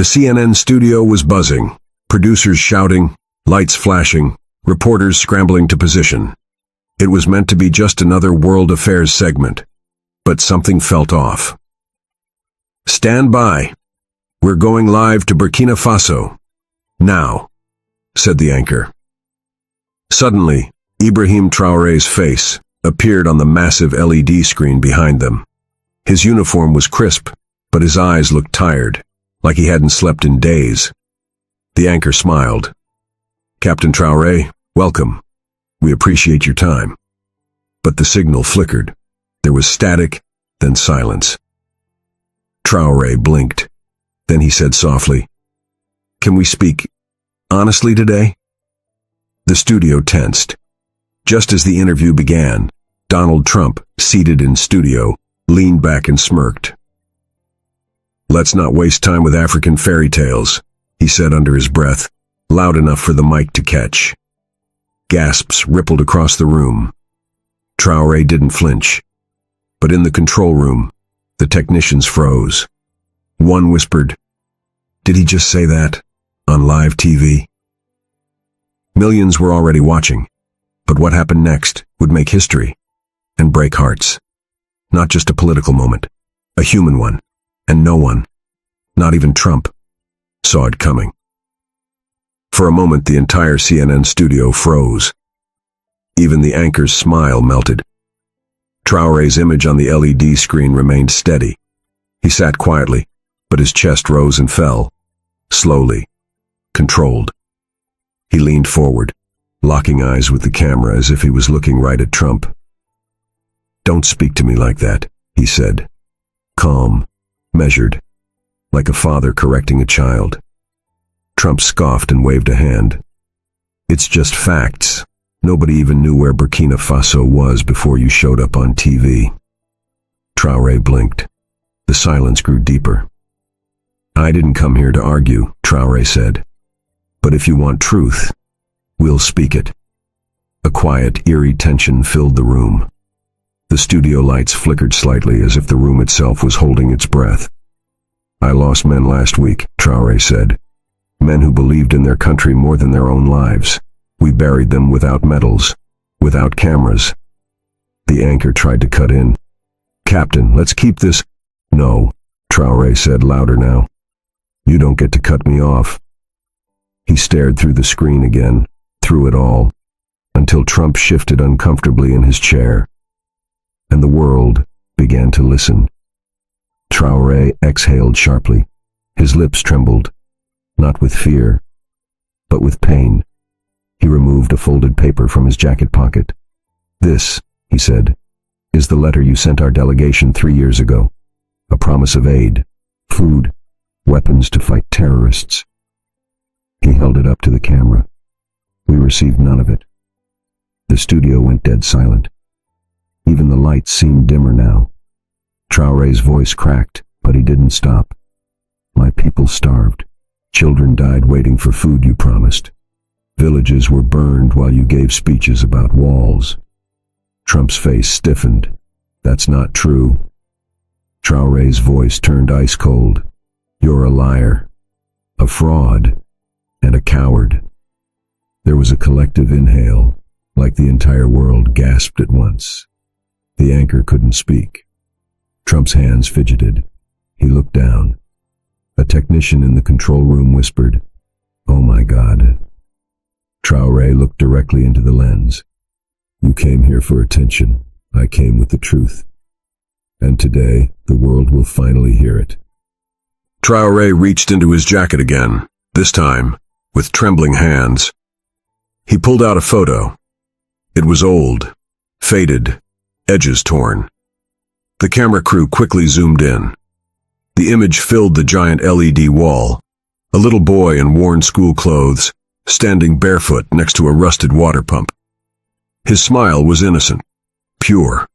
The CNN studio was buzzing, producers shouting, lights flashing, reporters scrambling to position. It was meant to be just another world affairs segment, but something felt off. "Stand by. We're going live to Burkina Faso. Now," said the anchor. Suddenly, Ibrahim Traoré's face appeared on the massive LED screen behind them. His uniform was crisp, but his eyes looked tired, like he hadn't slept in days. The anchor smiled. "Captain Traoré, welcome. We appreciate your time." But the signal flickered. There was static, then silence. Traoré blinked. Then he said softly, "Can we speak honestly today?" The studio tensed. Just as the interview began, Donald Trump, seated in studio, leaned back and smirked. "Let's not waste time with African fairy tales," he said under his breath, loud enough for the mic to catch. Gasps rippled across the room. Traoré didn't flinch. But in the control room, the technicians froze. One whispered, "Did he just say that? On live TV?" Millions were already watching, but what happened next would make history and break hearts. Not just a political moment, a human one, and no one, not even Trump, saw it coming. For a moment, the entire CNN studio froze. Even the anchor's smile melted. Traoré's image on the LED screen remained steady. He sat quietly, but his chest rose and fell, slowly, controlled. He leaned forward, locking eyes with the camera as if he was looking right at Trump. "Don't speak to me like that," he said. Calm, measured, like a father correcting a child. Trump scoffed and waved a hand. "It's just facts. Nobody even knew where Burkina Faso was before you showed up on TV." Traoré blinked. The silence grew deeper. "I didn't come here to argue," Traoré said. "But if you want truth, we'll speak it." A quiet, eerie tension filled the room. The studio lights flickered slightly as if the room itself was holding its breath. "I lost men last week," Traoré said. "Men who believed in their country more than their own lives. We buried them without medals, without cameras." The anchor tried to cut in. "Captain, let's keep this—" "No," Traoré said louder now. "You don't get to cut me off." He stared through the screen again, through it all, until Trump shifted uncomfortably in his chair. And the world began to listen. Traoré exhaled sharply. His lips trembled, not with fear, but with pain. He removed a folded paper from his jacket pocket. "This," he said, "is the letter you sent our delegation 3 years ago. A promise of aid, food, weapons to fight terrorists." He held it up to the camera. "We received none of it." The studio went dead silent. Even the lights seemed dimmer now. Traoré's voice cracked, but he didn't stop. "My people starved. Children died waiting for food you promised. Villages were burned while you gave speeches about walls." Trump's face stiffened. "That's not true." Traoré's voice turned ice cold. "You're a liar, a fraud, and a coward." There was a collective inhale, like the entire world gasped at once. The anchor couldn't speak. Trump's hands fidgeted. He looked down. A technician in the control room whispered, "Oh my God." Traoré looked directly into the lens. "You came here for attention. I came with the truth. And today, the world will finally hear it." Traoré reached into his jacket again, this time with trembling hands. He pulled out a photo. It was old, faded, edges torn. The camera crew quickly zoomed in. The image filled the giant LED wall. A little boy in worn school clothes, standing barefoot next to a rusted water pump. His smile was innocent, pure.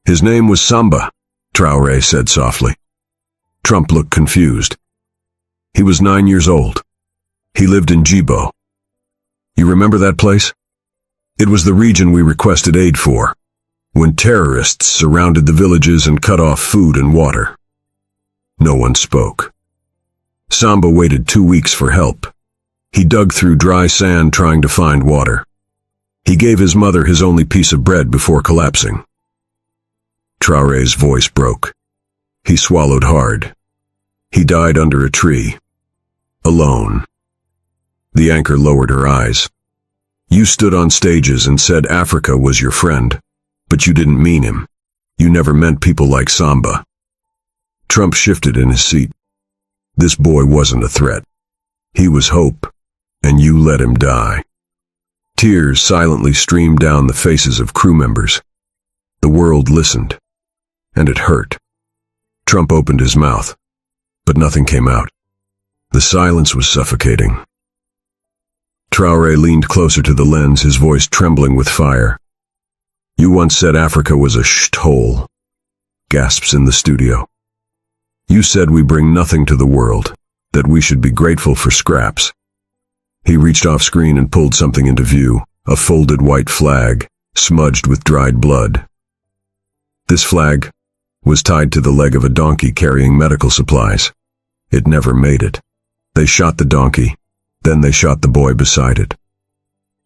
"His name was Samba," Traoré said softly. Trump looked confused. "He was 9 years old. He lived in Djibo. You remember that place? It was the region we requested aid for, when terrorists surrounded the villages and cut off food and water." No one spoke. Samba waited 2 weeks for help. He dug through dry sand trying to find water. He gave his mother his only piece of bread before collapsing. Traoré's voice broke. He swallowed hard. He died under a tree. Alone. The anchor lowered her eyes. You stood on stages and said Africa was your friend, but you didn't mean him. You never meant people like Samba. Trump shifted in his seat. This boy wasn't a threat. He was hope, and you let him die. Tears silently streamed down the faces of crew members. The world listened, and it hurt. Trump opened his mouth, but nothing came out. The silence was suffocating. Traoré leaned closer to the lens, his voice trembling with fire. You once said Africa was a shithole. Gasps in the studio. You said we bring nothing to the world, that we should be grateful for scraps. He reached off screen and pulled something into view, a folded white flag, smudged with dried blood. This flag was tied to the leg of a donkey carrying medical supplies. It never made it. They shot the donkey, then they shot the boy beside it.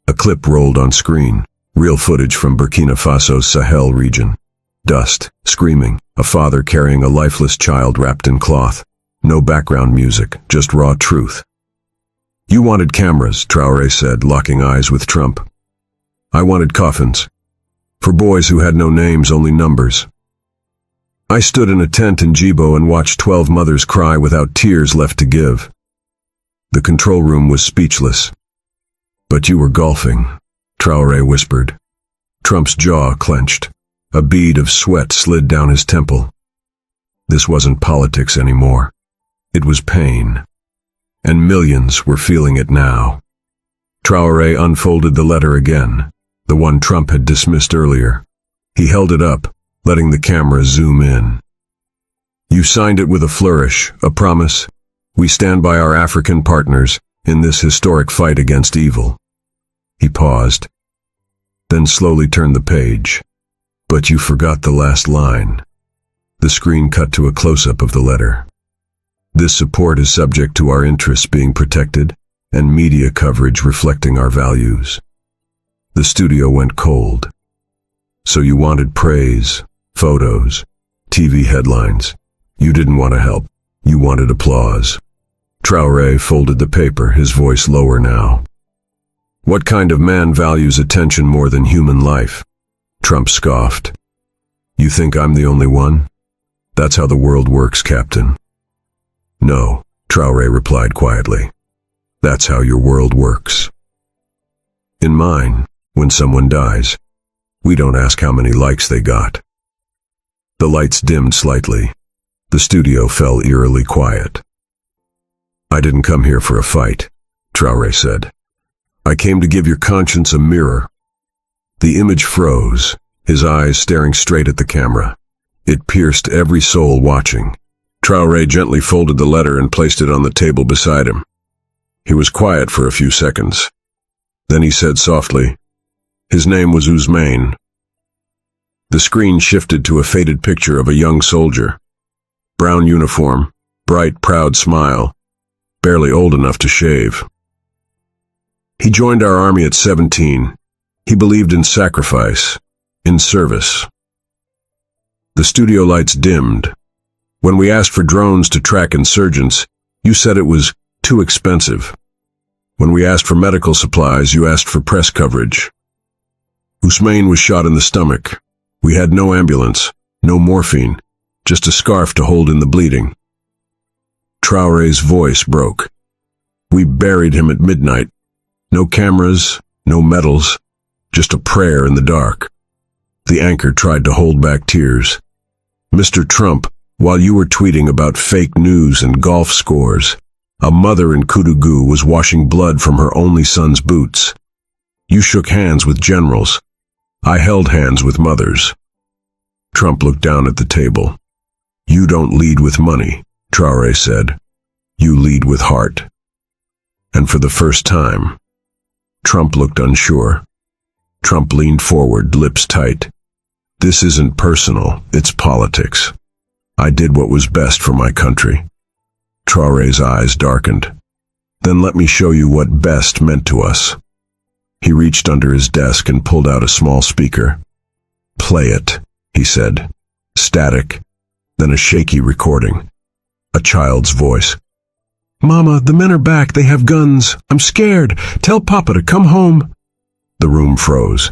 A clip rolled on screen, real footage from Burkina Faso's Sahel region. Dust, screaming, a father carrying a lifeless child wrapped in cloth. No background music, just raw truth. You wanted cameras, Traoré said, locking eyes with Trump. I wanted coffins. For boys who had no names, only numbers. I stood in a tent in Djibo and watched 12 mothers cry without tears left to give. The control room was speechless. But you were golfing, Traoré whispered. Trump's jaw clenched. A bead of sweat slid down his temple. This wasn't politics anymore. It was pain. And millions were feeling it now. Traoré unfolded the letter again, the one Trump had dismissed earlier. He held it up, letting the camera zoom in. You signed it with a flourish, a promise. We stand by our African partners in this historic fight against evil. He paused, then slowly turned the page. But you forgot the last line. The screen cut to a close-up of the letter. This support is subject to our interests being protected and media coverage reflecting our values. The studio went cold. So you wanted praise, photos, TV headlines. You didn't want to help. You wanted applause. Traoré folded the paper, his voice lower now. What kind of man values attention more than human life? Trump scoffed. You think I'm the only one? That's how the world works, Captain. No, Traoré replied quietly. That's how your world works. In mine, when someone dies, we don't ask how many likes they got. The lights dimmed slightly. The studio fell eerily quiet. I didn't come here for a fight, Traoré said. I came to give your conscience a mirror. The image froze, his eyes staring straight at the camera. It pierced every soul watching. Traoré gently folded the letter and placed it on the table beside him. He was quiet for a few seconds. Then he said softly, his name was Ousmane. The screen shifted to a faded picture of a young soldier. Brown uniform, bright, proud smile, barely old enough to shave. He joined our army at 17. He believed in sacrifice, in service. The studio lights dimmed. When we asked for drones to track insurgents, you said it was too expensive. When we asked for medical supplies, you asked for press coverage. Ousmane was shot in the stomach. We had no ambulance, no morphine, just a scarf to hold in the bleeding. Traoré's voice broke. We buried him at midnight. No cameras, no medals, just a prayer in the dark. The anchor tried to hold back tears. Mr. Trump, while you were tweeting about fake news and golf scores, a mother in Koudougou was washing blood from her only son's boots. You shook hands with generals. I held hands with mothers. Trump looked down at the table. You don't lead with money, Traoré said. You lead with heart. And for the first time, Trump looked unsure. Trump leaned forward, lips tight. This isn't personal, it's politics. I did what was best for my country. Traoré's eyes darkened. Then let me show you what best meant to us. He reached under his desk and pulled out a small speaker. Play it, he said. Static, then a shaky recording. A child's voice. Mama, the men are back. They have guns. I'm scared. Tell Papa to come home. The room froze.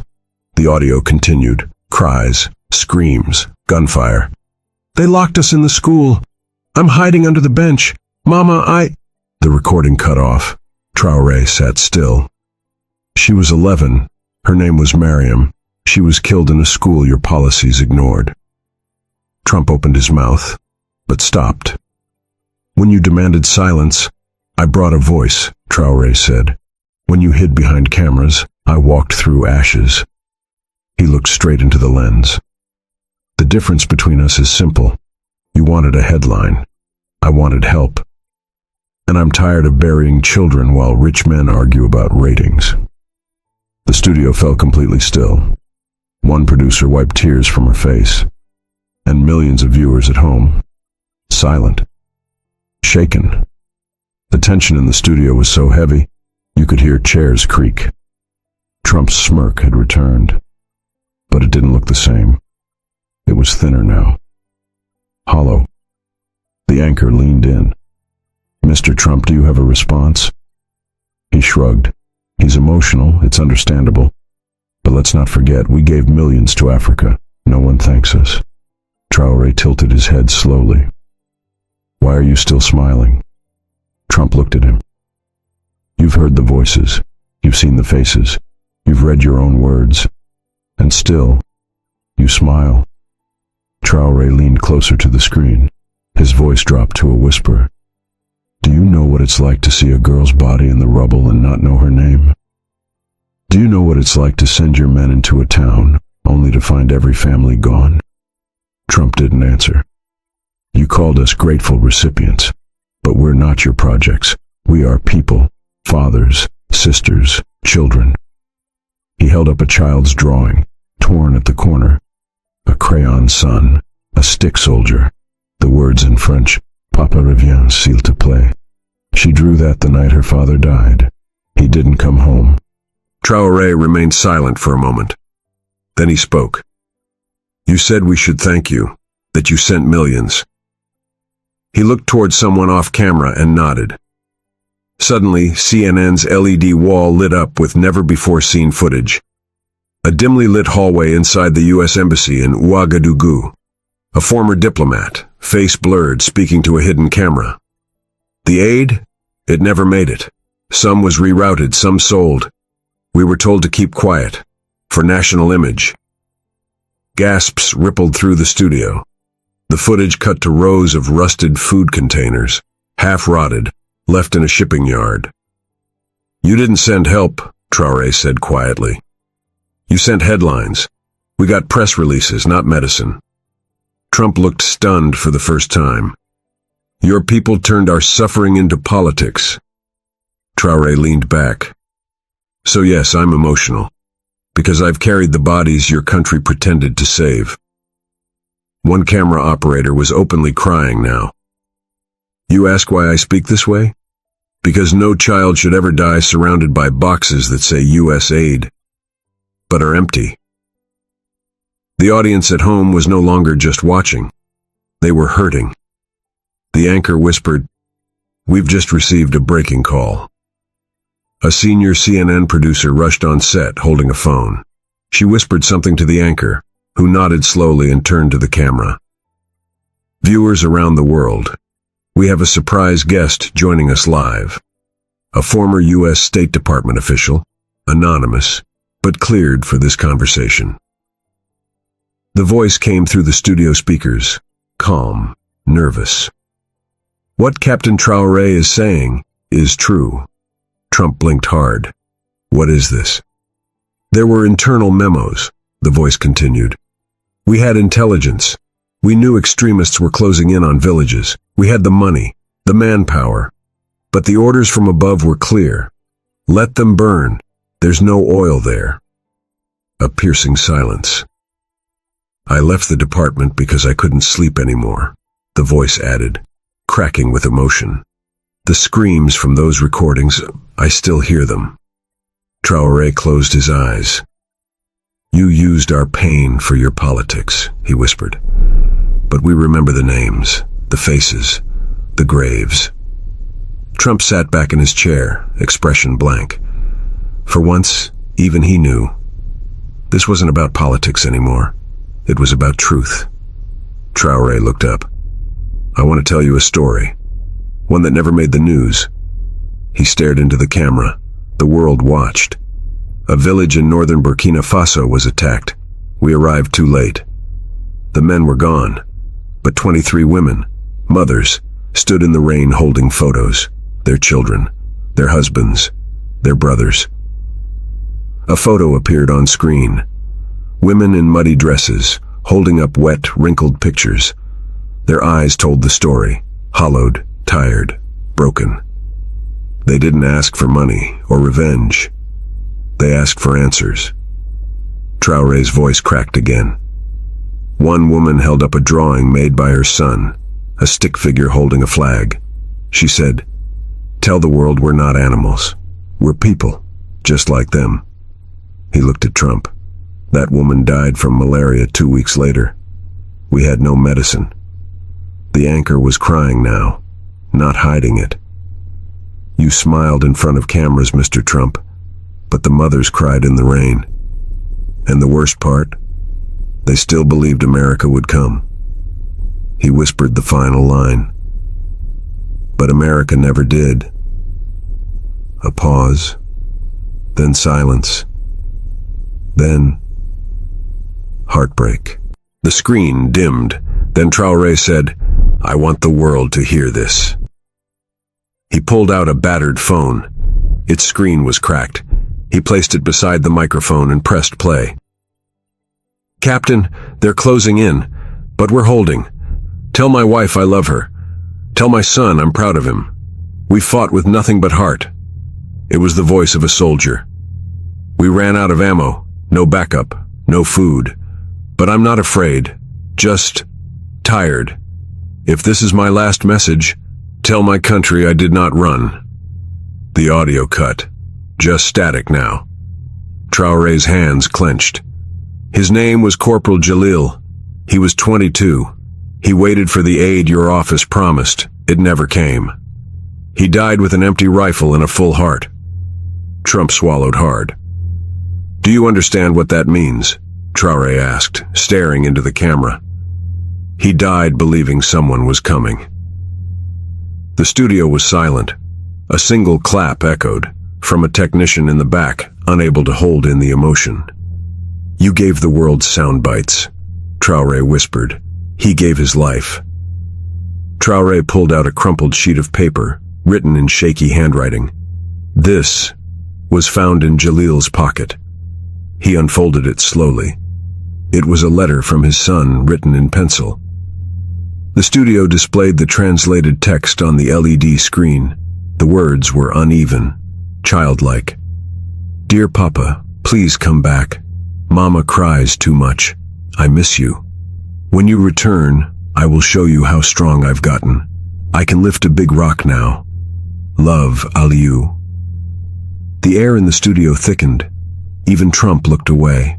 The audio continued. Cries, screams, gunfire. They locked us in the school. I'm hiding under the bench. Mama, The recording cut off. Traoré sat still. She was 11. Her name was Mariam. She was killed in a school your policies ignored. Trump opened his mouth, but stopped. When you demanded silence, I brought a voice, Traoré said. When you hid behind cameras, I walked through ashes. He looked straight into the lens. The difference between us is simple. You wanted a headline. I wanted help. And I'm tired of burying children while rich men argue about ratings. The studio fell completely still. One producer wiped tears from her face. And millions of viewers at home, silent, shaken. The tension in the studio was so heavy, you could hear chairs creak. Trump's smirk had returned, but it didn't look the same. It was thinner now. Hollow. The anchor leaned in. Mr. Trump, do you have a response? He shrugged. He's emotional, it's understandable. But let's not forget, we gave millions to Africa. No one thanks us. Traoré tilted his head slowly. Why are you still smiling? Trump looked at him. You've heard the voices. You've seen the faces. You've read your own words. And still, you smile. Traoré leaned closer to the screen. His voice dropped to a whisper. Do you know what it's like to see a girl's body in the rubble and not know her name? Do you know what it's like to send your men into a town, only to find every family gone? Trump didn't answer. You called us grateful recipients, but we're not your projects. We are people, fathers, sisters, children. He held up a child's drawing, torn at the corner. A crayon son, a stick soldier. The words in French, Papa revient, s'il te plaît. She drew that the night her father died. He didn't come home. Traoré remained silent for a moment. Then he spoke. You said we should thank you, that you sent millions. He looked toward someone off camera and nodded. Suddenly, CNN's LED wall lit up with never-before-seen footage. A dimly lit hallway inside the U.S. Embassy in Ouagadougou. A former diplomat, face blurred, speaking to a hidden camera. The aid? It never made it. Some was rerouted, some sold. We were told to keep quiet, for national image. Gasps rippled through the studio. The footage cut to rows of rusted food containers, half-rotted, left in a shipping yard. You didn't send help, Traoré said quietly. You sent headlines. We got press releases, not medicine. Trump looked stunned for the first time. Your people turned our suffering into politics. Traoré leaned back. So yes, I'm emotional, because I've carried the bodies your country pretended to save. One camera operator was openly crying now. You ask why I speak this way? Because no child should ever die surrounded by boxes that say U.S. aid, but are empty. The audience at home was no longer just watching. They were hurting. The anchor whispered, We've just received a breaking call. A senior CNN producer rushed on set, holding a phone. She whispered something to the anchor, who nodded slowly and turned to the camera. Viewers around the world, we have a surprise guest joining us live. A former U.S. State Department official, anonymous, but cleared for this conversation. The voice came through the studio speakers, calm, nervous. What Captain Traoré is saying is true. Trump blinked hard. What is this? There were internal memos, the voice continued. We had intelligence. We knew extremists were closing in on villages. We had the money, the manpower. But the orders from above were clear. Let them burn. There's no oil there. A piercing silence. I left the department because I couldn't sleep anymore, the voice added, cracking cracking with emotion. The screams from those recordings, I still hear them. Traoré closed his eyes. "You used our pain for your politics," he whispered. "But we remember the names, the faces, the graves." Trump sat back in his chair, expression blank. For once, even he knew. This wasn't about politics anymore. It was about truth. Traoré looked up. "I want to tell you a story. One that never made the news." He stared into the camera. The world watched. A village in northern Burkina Faso was attacked. We arrived too late. The men were gone, but 23 women, mothers, stood in the rain holding photos. Their children, their husbands, their brothers. A photo appeared on screen. Women in muddy dresses, holding up wet, wrinkled pictures. Their eyes told the story, hollowed, tired, broken. They didn't ask for money or revenge. They asked for answers. Traoré's voice cracked again. One woman held up a drawing made by her son, a stick figure holding a flag. She said, "Tell the world we're not animals. We're people, just like them." He looked at Trump. "That woman died from malaria 2 weeks later. We had no medicine." The anchor was crying now, not hiding it. "You smiled in front of cameras, Mr. Trump, but the mothers cried in the rain. And the worst part? They still believed America would come." He whispered the final line. "But America never did." A pause, then silence, then heartbreak. The screen dimmed. Then Traoré said, "I want the world to hear this." He pulled out a battered phone. Its screen was cracked. He placed it beside the microphone and pressed play. "Captain, they're closing in, but we're holding. Tell my wife I love her. Tell my son I'm proud of him. We fought with nothing but heart." It was the voice of a soldier. "We ran out of ammo, no backup, no food. But I'm not afraid, just tired. If this is my last message, tell my country I did not run." The audio cut, just static now. Traoré's hands clenched. His name was Corporal Jalil. He was 22. He waited for the aid your office promised. It never came. He died with an empty rifle and a full heart. Trump swallowed hard. "Do you understand what that means?" Traoré asked, staring into the camera. He died believing someone was coming. The studio was silent. A single clap echoed, from a technician in the back, unable to hold in the emotion. "You gave the world sound bites," Traoré whispered. "He gave his life." Traoré pulled out a crumpled sheet of paper, written in shaky handwriting. "This was found in Jalil's pocket." He unfolded it slowly. It was a letter from his son, written in pencil. The studio displayed the translated text on the LED screen. The words were uneven, childlike. "Dear Papa, please come back. Mama cries too much. I miss you. When you return, I will show you how strong I've gotten. I can lift a big rock now. Love, Aliou." The air in the studio thickened. Even Trump looked away.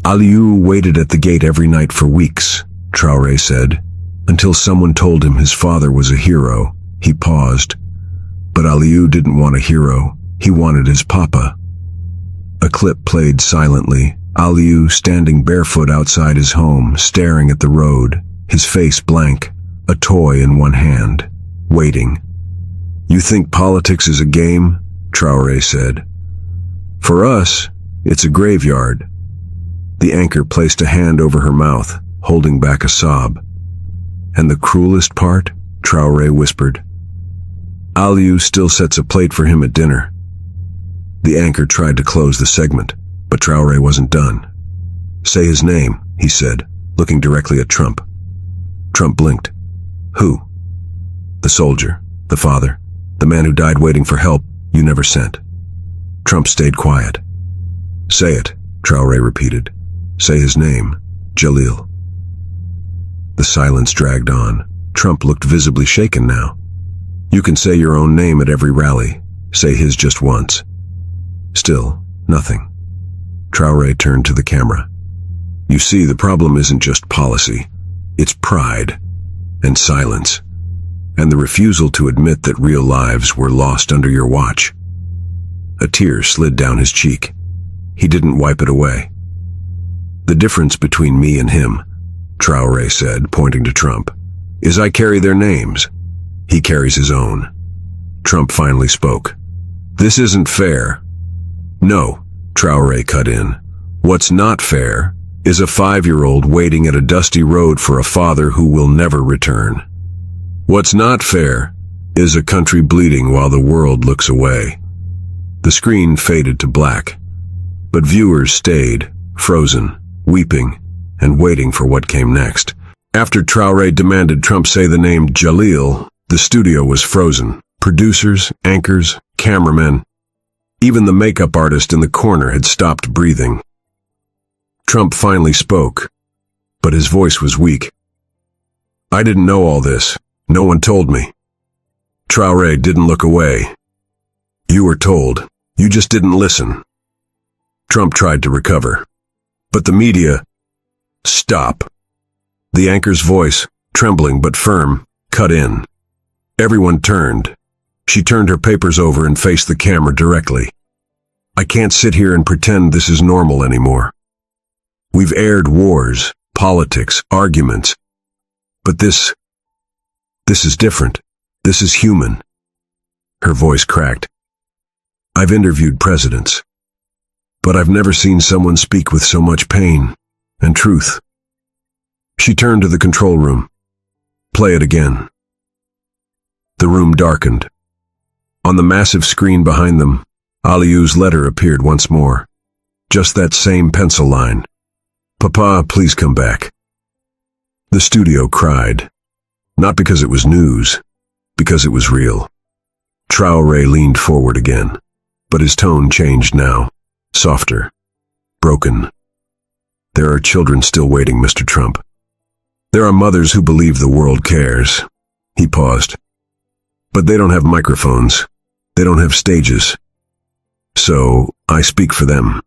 "Aliou waited at the gate every night for weeks," Traoré said, "until someone told him his father was a hero." He paused. But Aliou didn't want a hero. He wanted his papa. A clip played silently. Aliou standing barefoot outside his home, staring at the road, his face blank, a toy in one hand, waiting. "You think politics is a game?" Traoré said. "For us, it's a graveyard." The anchor placed a hand over her mouth, holding back a sob. "And the cruelest part?" Traoré whispered. "Aliou still sets a plate for him at dinner." The anchor tried to close the segment, but Traoré wasn't done. "Say his name," he said, looking directly at Trump. Trump blinked. "Who?" "The soldier, the father, the man who died waiting for help you never sent." Trump stayed quiet. "Say it," Traoré repeated. "Say his name, Jalil." The silence dragged on. Trump looked visibly shaken now. You can say your own name at every rally. Say his just once. Still, nothing. Traoré turned to the camera. You see, the problem isn't just policy. It's pride and silence, and the refusal to admit that real lives were lost under your watch. A tear slid down his cheek. He didn't wipe it away. The difference between me and him, Traoré said, pointing to Trump, is I carry their names. He carries his own. Trump finally spoke. This isn't fair. No, Traoré cut in. What's not fair is a 5-year-old waiting at a dusty road for a father who will never return. What's not fair is a country bleeding while the world looks away. The screen faded to black, but viewers stayed, frozen, weeping, and waiting for what came next. After Traoré demanded Trump say the name Jalil, the studio was frozen. Producers, anchors, cameramen, even the makeup artist in the corner had stopped breathing. Trump finally spoke, but his voice was weak. I didn't know all this. No one told me. Traoré didn't look away. You were told. You just didn't listen. Trump tried to recover. But the media... Stop. The anchor's voice, trembling but firm, cut in. Everyone turned. She turned her papers over and faced the camera directly. I can't sit here and pretend this is normal anymore. We've aired wars, politics, arguments. But this is different. This is human. Her voice cracked. I've interviewed presidents, but I've never seen someone speak with so much pain and truth. She turned to the control room. Play it again. The room darkened. On the massive screen behind them, Aliou's letter appeared once more. Just that same pencil line. Papa, please come back. The studio cried. Not because it was news, because it was real. Traoré leaned forward again, but his tone changed now. Softer. Broken. There are children still waiting, Mr. Trump. There are mothers who believe the world cares. He paused. But they don't have microphones. They don't have stages. So, I speak for them.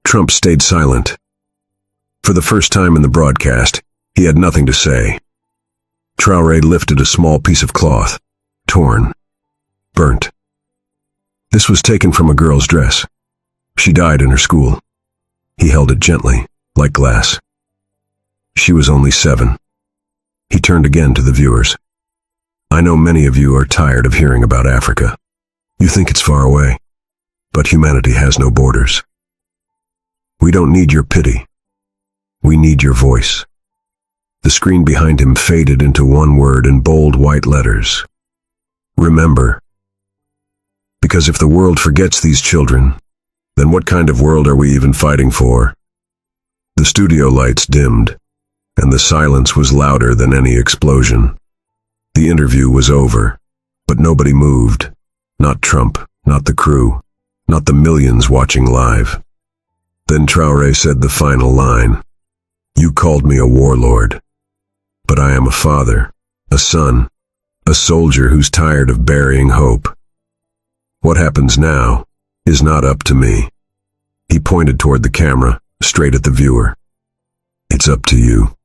Trump stayed silent. For the first time in the broadcast, he had nothing to say. Traoré lifted a small piece of cloth, torn, burnt. This was taken from a girl's dress. She died in her school. He held it gently, like glass. She was only 7. He turned again to the viewers. I know many of you are tired of hearing about Africa. You think it's far away. But humanity has no borders. We don't need your pity. We need your voice. The screen behind him faded into one word in bold white letters. Remember. Because if the world forgets these children, then what kind of world are we even fighting for? The studio lights dimmed, and the silence was louder than any explosion. The interview was over, but nobody moved. Not Trump, not the crew, not the millions watching live. Then Traoré said the final line. You called me a warlord, but I am a father, a son, a soldier who's tired of burying hope. What happens now is not up to me. He pointed toward the camera, straight at the viewer. It's up to you.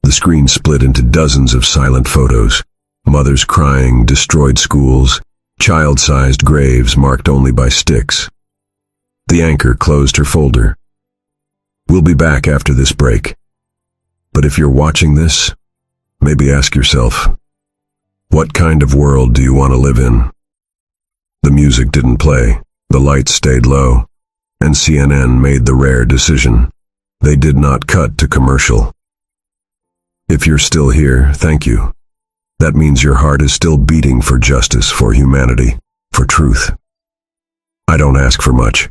The screen split into dozens of silent photos. Mothers crying, destroyed schools, child-sized graves marked only by sticks. The anchor closed her folder. We'll be back after this break. But if you're watching this, maybe ask yourself, what kind of world do you want to live in? The music didn't play, the lights stayed low, and CNN made the rare decision. They did not cut to commercial. If you're still here, thank you. That means your heart is still beating for justice, for humanity, for truth. I don't ask for much,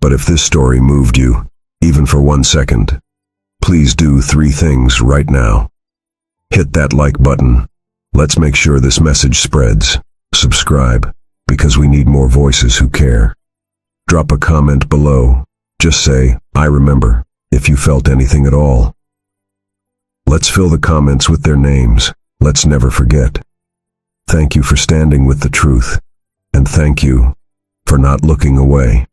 but if this story moved you, even for 1 second, please do 3 things right now. Hit that like button. Let's make sure this message spreads. Subscribe, because we need more voices who care. Drop a comment below. Just say, I remember, if you felt anything at all. Let's fill the comments with their names. Let's never forget. Thank you for standing with the truth. And thank you for not looking away.